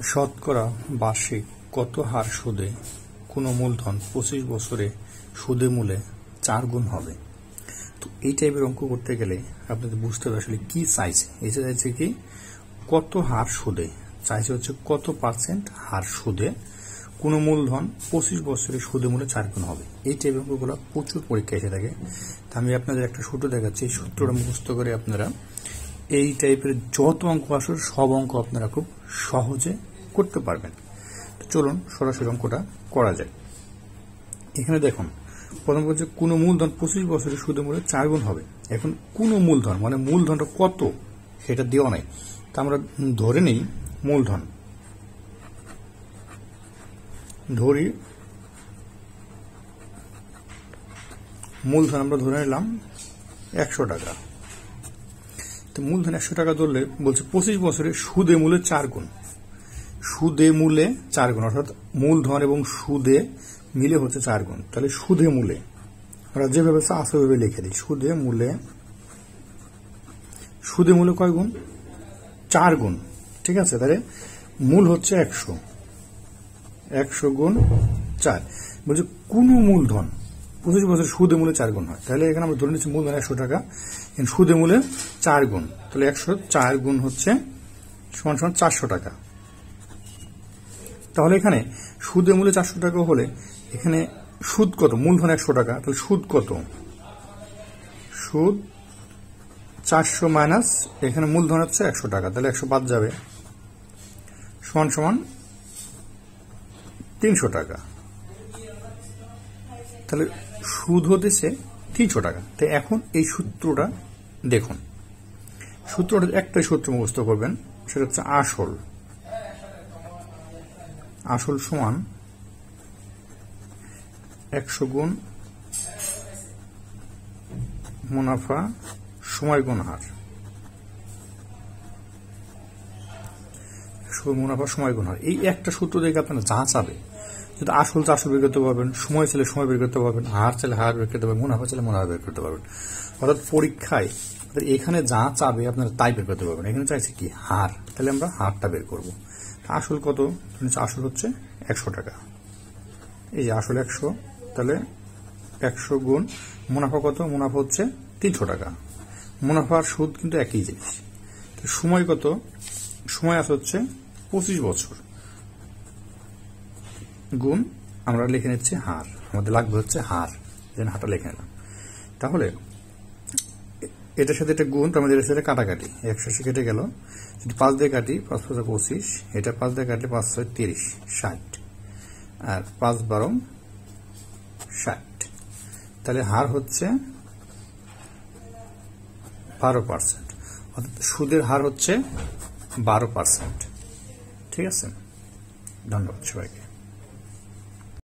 শতকরা বার্ষিক কত হার সুদে কোনো মূলধন 25 বছরে সুদে মূলে 4 গুণ হবে? তো এই টাইপের অঙ্ক করতে গেলে আপনাদের বুঝতে হবে আসলে কি চাইছে। এই চাইছে কি কত হার সুদে, চাইছে হচ্ছে কত পার্সেন্ট হার সুদে কোনো মূলধন 25 বছরে সুদে মূলে 4 গুণ হবে। এই টাইপের অঙ্কগুলো প্রচুর পরীক্ষা এসে থাকে। আমি আপনাদের একটা সূত্র দেখাচ্ছি, এই সূত্রটা মুখস্থ করে আপনারা এই টাইপের যত অঙ্ক আসলে সব অঙ্ক আপনারা খুব সহজে করতে পারবেন। তো চলুন সরাসরি অঙ্কটা করা যায়। এখানে দেখুন প্রথম বলছে কোনো মূলধন 25 বছরে সুদে মূলে 4 গুণ হবে। এখন কোনো মূলধন মানে মূলধনটা কত সেটা দেওয়া নাই, তা আমরা ধরে নেই মূলধন, ধরি মূলধন আমরা ধরে নিলাম 100 টাকা। তো মূলধন 100 টাকা ধরলে বলছে 25 বছরে সুদে মূলে 4 গুণ, সুদে মূলে 4 গুণ, অর্থাৎ মূলধন এবং সুদে মিলে হচ্ছে 4 গুণ। তাহলে সুদে মূলে আমরা যেভাবে আছে ওইভাবে লিখে দিই, সুদে মূলে কয় গুণ? 4 গুণ। ঠিক আছে, তাহলে মূল হচ্ছে 100 গুণ 4। বলছে কোন মূলধন 25 বছর সুদে মূলে 4 গুণ হয়। তাহলে এখানে আমরা ধরে নিচ্ছি মূলধন 100 টাকা, সুদে মূলে 4 গুণ, তাহলে 104 গুণ হচ্ছে সমান 400 টাকা। তাহলে এখানে সুদে মূলে 400 টাকা হলে এখানে সুদ কত? মূলধন 100 টাকা, তাহলে সুদ কত? সুদ 400 মাইনাস এখানে মূলধন হচ্ছে 100 টাকা, তাহলে 100 বাদ যাবে, সমান 300 টাকা। তাহলে সুদ হতেছে 300 টাকা। তো এখন এই সূত্রটা দেখুন, সূত্রটা একটাই সূত্র মুখস্থ করবেন, সেটা হচ্ছে আসল সমান 100 গুণ মুনাফা সময় গুণ হার। মুনাফা সময় গুণ হার, এই একটা সূত্র দেখে আপনারা যা চাবে, যদি আসল বের করতে পারবেন, সময় চাইলে সময় বের করতে পারবেন, হার চাইলে হার বের করতে পারবেন, মুনাফা চাইলে মুনাফা বের করতে পারবেন। অর্থাৎ পরীক্ষায় এখানে যা চাবে আপনারা তাই বের করতে পারবেন। এখানে চাইছে কি হার, তাহলে আমরা হারটা বের করব। আসল কত? আসল হচ্ছে 100 টাকা, এই যে আসল 100, তাহলে 100 গুণ মুনাফা কত? মুনাফা হচ্ছে 300 টাকা। মুনাফার সুদ কিন্তু একই জিনিস। সময় কত? সময় আছে হচ্ছে 25 বছর, গুণ আমরা লিখে নিচ্ছি হার, আমাদের লাগবে হচ্ছে হার, হারটা লিখে নিলাম। তাহলে এটার সাথে এটা গুণ, আমাদের এর সাথে কাটাকাটি, 180 কেটে গেল, যদি 5 দিয়ে কাটি 5 5 25, এটা 5 দিয়ে কাটলে 5 6 30, 60, আর 5 12 60। তাহলে হার হচ্ছে 12%, অর্থাৎ সুদের হার হচ্ছে 12%। ঠিক আছে, ধন্যবাদ সবাইকে।